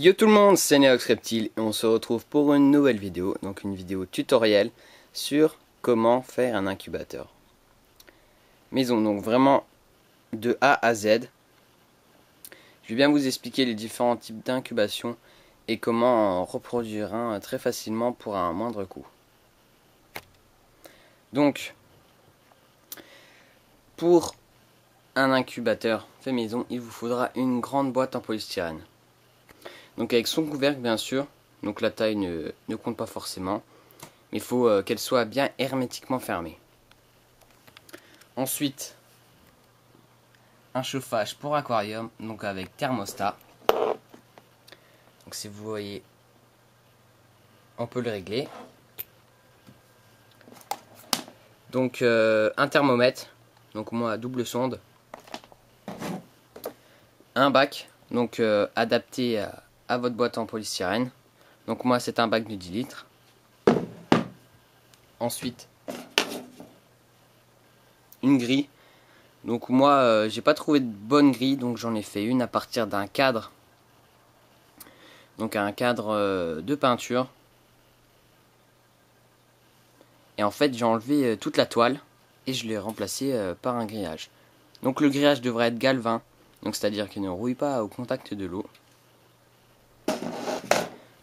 Yo tout le monde, c'est Neox Reptile et on se retrouve pour une nouvelle vidéo, donc une vidéo tutoriel sur comment faire un incubateur. Maison, donc vraiment de A à Z. Je vais bien vous expliquer les différents types d'incubation et comment en reproduire un très facilement pour un moindre coût. Donc, pour un incubateur fait maison, il vous faudra une grande boîte en polystyrène. Donc avec son couvercle bien sûr, donc la taille ne compte pas forcément, mais il faut qu'elle soit bien hermétiquement fermée. Ensuite, un chauffage pour aquarium, donc avec thermostat. Donc si vous voyez, on peut le régler. Donc un thermomètre, donc moi double sonde. Un bac, donc adapté à votre boîte en polystyrène. Donc moi c'est un bac de 10 litres. Ensuite, une grille. Donc moi j'ai pas trouvé de bonne grille, donc j'en ai fait une à partir d'un cadre. Donc un cadre de peinture. Et en fait j'ai enlevé toute la toile et je l'ai remplacé par un grillage. Donc le grillage devrait être galvin, donc c'est-à-dire qu'il ne rouille pas au contact de l'eau.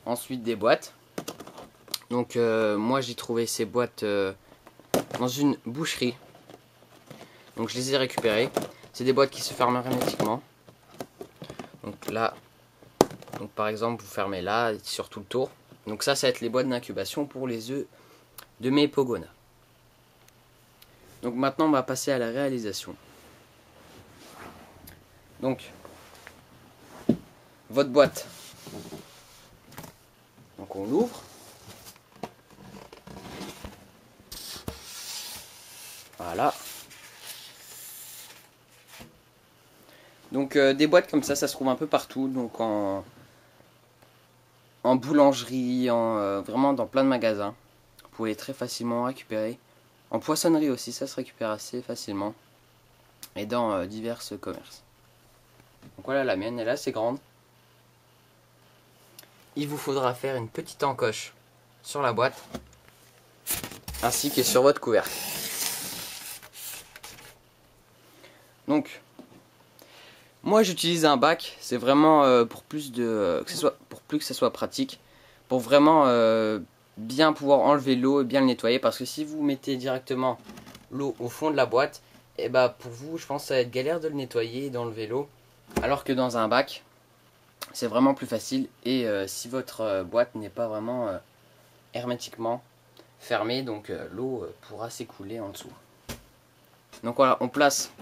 Ensuite des boîtes. Donc moi j'ai trouvé ces boîtes dans une boucherie. Donc je les ai récupérées. C'est des boîtes qui se ferment hermétiquement. Donc là, donc par exemple vous fermez là sur tout le tour. Donc ça va être les boîtes d'incubation pour les œufs de mes pogonas. Donc maintenant on va passer à la réalisation. Donc votre boîte. Donc on l'ouvre. Voilà. Donc des boîtes comme ça se trouve un peu partout, donc en boulangerie, vraiment dans plein de magasins. Vous pouvez très facilement récupérer. En poissonnerie aussi, ça se récupère assez facilement. Et dans divers commerces. Donc voilà, la mienne elle est assez grande. Il vous faudra faire une petite encoche sur la boîte, ainsi que sur votre couvercle. Donc, moi j'utilise un bac, c'est vraiment pour plus que ça soit pratique, pour vraiment bien pouvoir enlever l'eau et bien le nettoyer, parce que si vous mettez directement l'eau au fond de la boîte, et bah pour vous je pense que ça va être galère de le nettoyer et d'enlever l'eau, alors que dans un bac c'est vraiment plus facile. Et si votre boîte n'est pas vraiment hermétiquement fermée, donc l'eau pourra s'écouler en dessous. Donc voilà, on place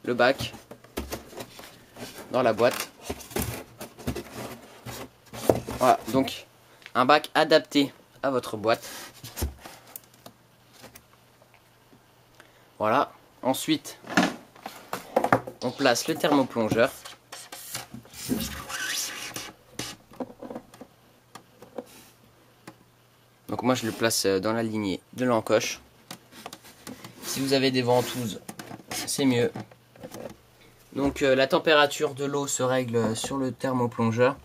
le bac dans la boîte. Voilà, donc un bac adapté à votre boîte. Voilà, ensuite on place le thermoplongeur. Donc moi je le place dans la lignée de l'encoche. Si vous avez des ventouses, c'est mieux. Donc la température de l'eau se règle sur le thermoplongeur.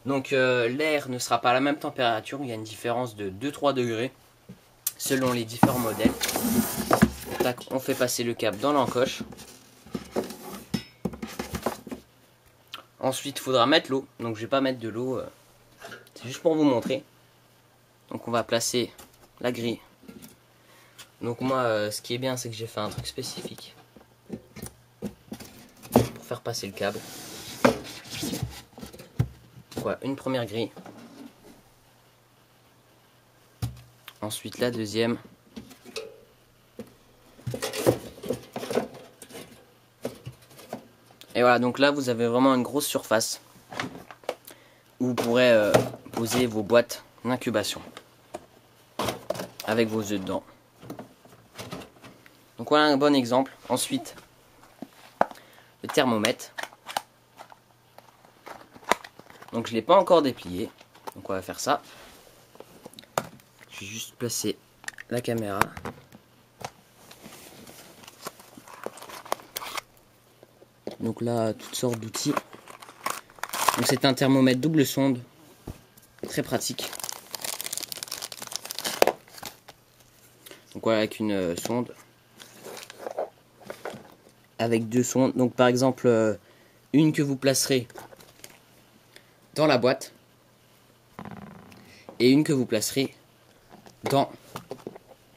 Donc l'air ne sera pas à la même température, il y a une différence de 2-3 degrés selon les différents modèles. Tac, on fait passer le câble dans l'encoche. Ensuite il faudra mettre l'eau, donc je vais pas mettre de l'eau, c'est juste pour vous montrer. Donc on va placer la grille. Donc moi ce qui est bien c'est que j'ai fait un truc spécifique pour faire passer le câble. Voilà, une première grille. Ensuite la deuxième. Et voilà, donc là vous avez vraiment une grosse surface où vous pourrez poser vos boîtes d'incubation avec vos œufs dedans. Donc voilà un bon exemple. Ensuite, le thermomètre. Donc je ne l'ai pas encore déplié. Donc on va faire ça. Je vais juste placer la caméra. Donc là, toutes sortes d'outils. Donc c'est un thermomètre double sonde très pratique. Donc voilà, avec une sonde. Avec deux sondes. Donc par exemple, une que vous placerez dans la boîte. Et une que vous placerez dans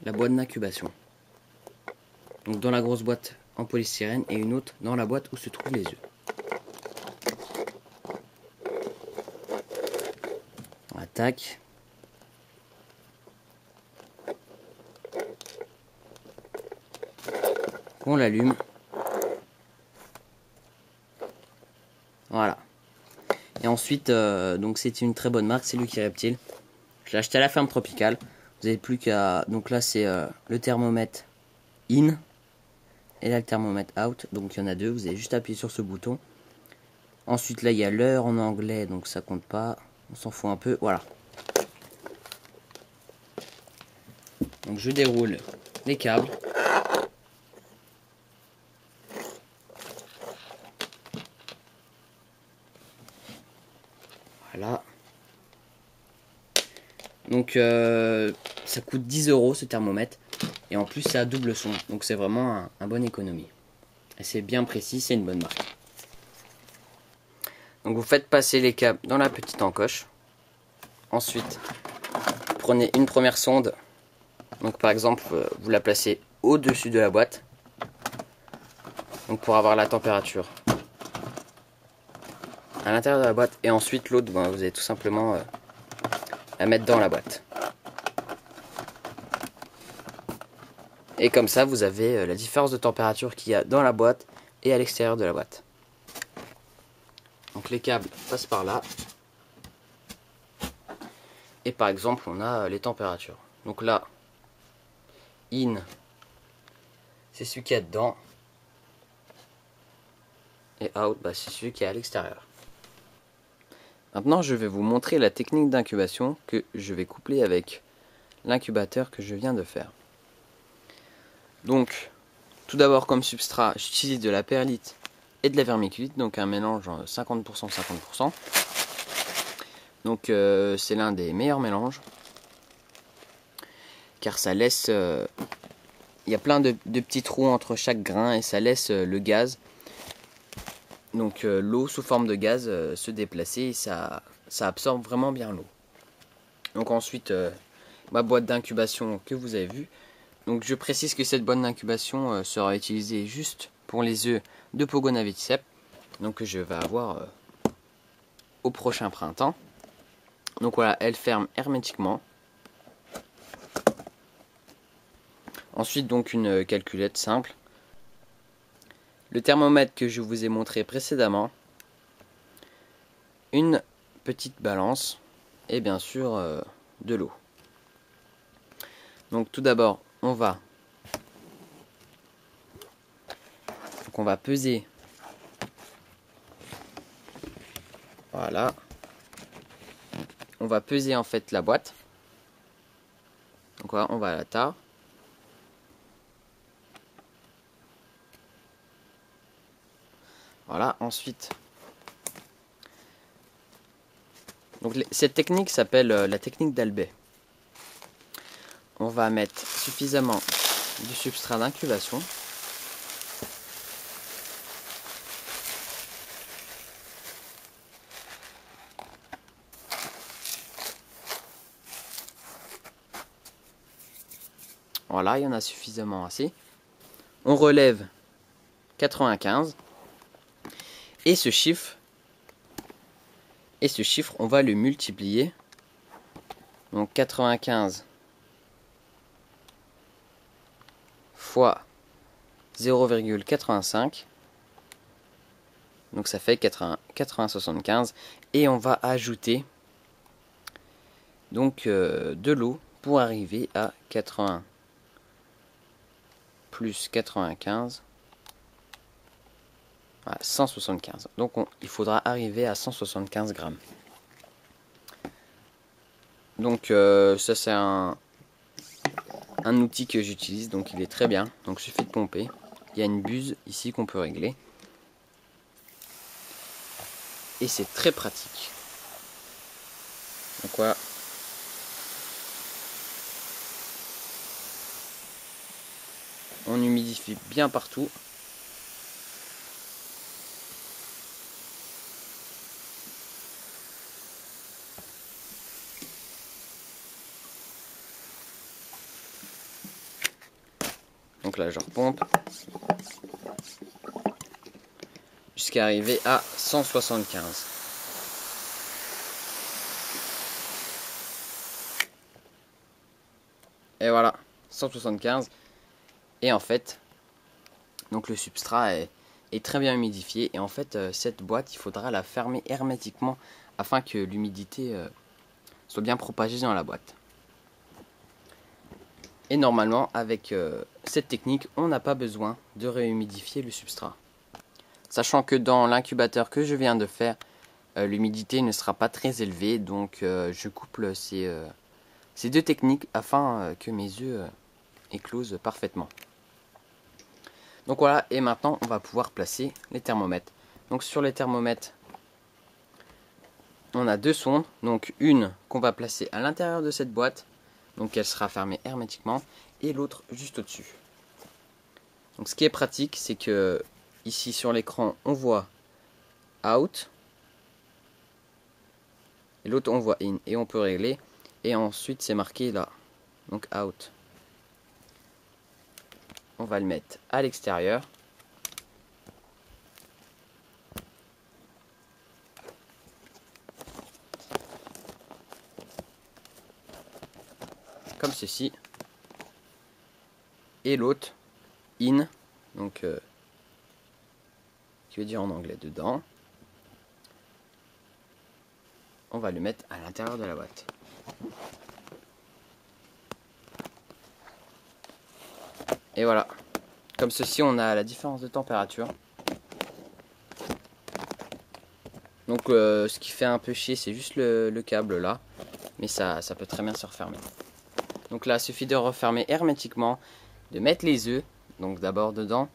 la boîte d'incubation. Donc dans la grosse boîte en polystyrène et une autre dans la boîte où se trouvent les œufs. On attaque. On l'allume. Voilà. Et ensuite, donc c'est une très bonne marque, c'est Lucky Reptile. Je l'ai acheté à la ferme tropicale. Vous n'avez plus qu'à... Donc là c'est le thermomètre in. Et là le thermomètre out. Donc il y en a deux, vous avez juste appuyé sur ce bouton. Ensuite là il y a l'heure en anglais, donc ça compte pas. On s'en fout un peu, voilà. Donc je déroule les câbles. Voilà. Donc ça coûte 10 € ce thermomètre. Et en plus c'est à double son. Donc c'est vraiment un bonne économie. Et c'est bien précis, c'est une bonne marque. Donc vous faites passer les câbles dans la petite encoche. Ensuite, vous prenez une première sonde. Donc par exemple, vous la placez au-dessus de la boîte. Donc pour avoir la température à l'intérieur de la boîte. Et ensuite l'autre, vous allez tout simplement la mettre dans la boîte. Et comme ça, vous avez la différence de température qu'il y a dans la boîte et à l'extérieur de la boîte. Donc les câbles passent par là. Et par exemple, on a les températures. Donc là, in, c'est celui qui est dedans. Et out, c'est celui qui est à l'extérieur. Maintenant, je vais vous montrer la technique d'incubation que je vais coupler avec l'incubateur que je viens de faire. Donc, tout d'abord comme substrat, j'utilise de la perlite et de la vermiculite, donc un mélange 50% 50%. Donc c'est l'un des meilleurs mélanges, car ça laisse, il y a plein de petits trous entre chaque grain et ça laisse le gaz, donc l'eau sous forme de gaz se déplacer et ça absorbe vraiment bien l'eau. Donc ensuite ma boîte d'incubation que vous avez vue. Donc je précise que cette boîte d'incubation sera utilisée juste pour les œufs de Pogona Veticep, donc que je vais avoir au prochain printemps. Donc voilà, elle ferme hermétiquement. Ensuite donc une calculette simple. Le thermomètre que je vous ai montré précédemment. Une petite balance et bien sûr de l'eau. Donc tout d'abord on va peser, voilà, on va peser en fait la boîte. Donc voilà, on va à la tare. Voilà, ensuite donc cette technique s'appelle la technique d'Albet. On va mettre suffisamment de substrat d'incubation. Voilà, il y en a suffisamment assez. On relève 95. Et ce chiffre, on va le multiplier. Donc 95 fois 0,85. Donc ça fait 80,75. Et on va ajouter donc de l'eau pour arriver à 80 plus 95. Voilà, 175. Donc il faudra arriver à 175 grammes. Donc ça c'est un outil que j'utilise, donc il est très bien. Donc il suffit de pomper. Il y a une buse ici qu'on peut régler. Et c'est très pratique. Donc voilà. On humidifie bien partout. Donc là je repompe jusqu'à arriver à 175. Et voilà, 175. Et en fait, donc le substrat est très bien humidifié. Et en fait, cette boîte, il faudra la fermer hermétiquement afin que l'humidité soit bien propagée dans la boîte. Et normalement, avec cette technique, on n'a pas besoin de réhumidifier le substrat. Sachant que dans l'incubateur que je viens de faire, l'humidité ne sera pas très élevée. Donc je couple ces deux techniques afin que mes œufs éclosent parfaitement. Donc voilà, et maintenant on va pouvoir placer les thermomètres. Donc sur les thermomètres, on a deux sondes. Donc une qu'on va placer à l'intérieur de cette boîte. Donc elle sera fermée hermétiquement. Et l'autre juste au-dessus. Donc ce qui est pratique, c'est que ici sur l'écran, on voit out. Et l'autre, on voit in. Et on peut régler. Et ensuite, c'est marqué là. Donc out. On va le mettre à l'extérieur. Comme ceci. Et l'autre, in. Donc, qui veut dire en anglais dedans. On va le mettre à l'intérieur de la boîte. Et voilà. Comme ceci, on a la différence de température. Donc ce qui fait un peu chier, c'est juste le câble là. Mais ça peut très bien se refermer. Donc là, il suffit de refermer hermétiquement, de mettre les œufs, donc d'abord dedans.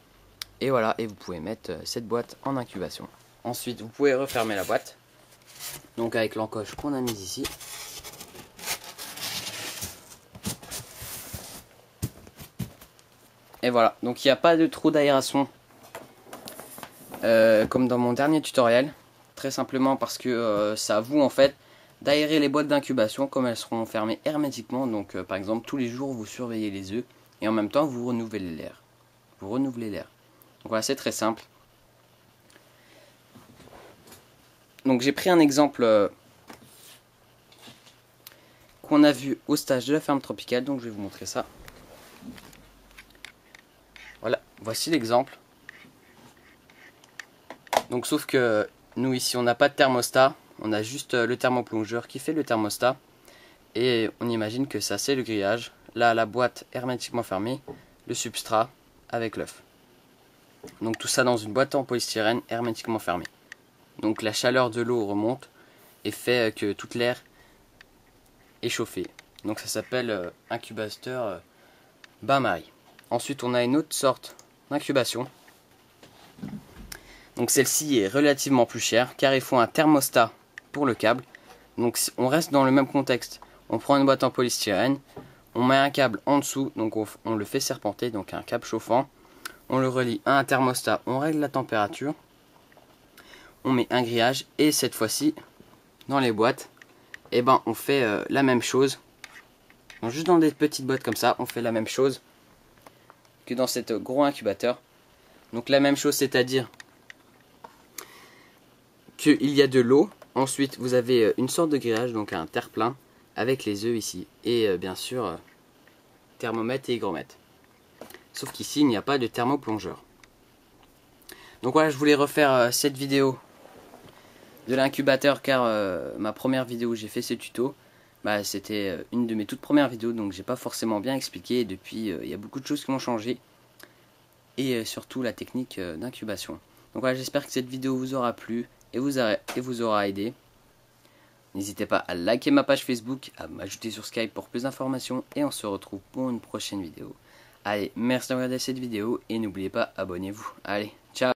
Et voilà, et vous pouvez mettre cette boîte en incubation. Ensuite, vous pouvez refermer la boîte. Donc avec l'encoche qu'on a mise ici. Et voilà, donc il n'y a pas de trou d'aération comme dans mon dernier tutoriel. Très simplement parce que c'est à vous en fait d'aérer les boîtes d'incubation comme elles seront fermées hermétiquement. Donc par exemple tous les jours vous surveillez les œufs et en même temps vous renouvelez l'air. Donc voilà, c'est très simple. Donc j'ai pris un exemple qu'on a vu au stage de la ferme tropicale, donc je vais vous montrer ça. Voilà, voici l'exemple. Donc sauf que nous ici on n'a pas de thermostat, on a juste le thermoplongeur qui fait le thermostat. Et on imagine que ça c'est le grillage. Là la boîte hermétiquement fermée, le substrat avec l'œuf. Donc tout ça dans une boîte en polystyrène hermétiquement fermée. Donc la chaleur de l'eau remonte et fait que toute l'air est chauffé. Donc ça s'appelle incubateur bain-marie. Ensuite on a une autre sorte d'incubation. Donc celle-ci est relativement plus chère car il faut un thermostat pour le câble. Donc on reste dans le même contexte. On prend une boîte en polystyrène, on met un câble en dessous, donc on le fait serpenter, donc un câble chauffant. On le relie à un thermostat, on règle la température. On met un grillage et cette fois-ci, dans les boîtes, eh ben, on fait la même chose. Donc, juste dans des petites boîtes comme ça, on fait la même chose que dans cet gros incubateur. Donc la même chose, c'est-à-dire qu'il y a de l'eau. Ensuite, vous avez une sorte de grillage, donc un terre-plein, avec les œufs ici. Et bien sûr, thermomètre et hygromètre. Sauf qu'ici, il n'y a pas de thermoplongeur. Donc voilà, je voulais refaire cette vidéo de l'incubateur car ma première vidéo où j'ai fait ce tuto, bah, c'était une de mes toutes premières vidéos, donc j'ai pas forcément bien expliqué. Et depuis, il y a beaucoup de choses qui ont changé. Et surtout la technique d'incubation. Donc voilà, j'espère que cette vidéo vous aura plu et vous aura aidé. N'hésitez pas à liker ma page Facebook, à m'ajouter sur Skype pour plus d'informations et on se retrouve pour une prochaine vidéo. Allez, merci d'avoir regardé cette vidéo et n'oubliez pas, abonnez-vous. Allez, ciao!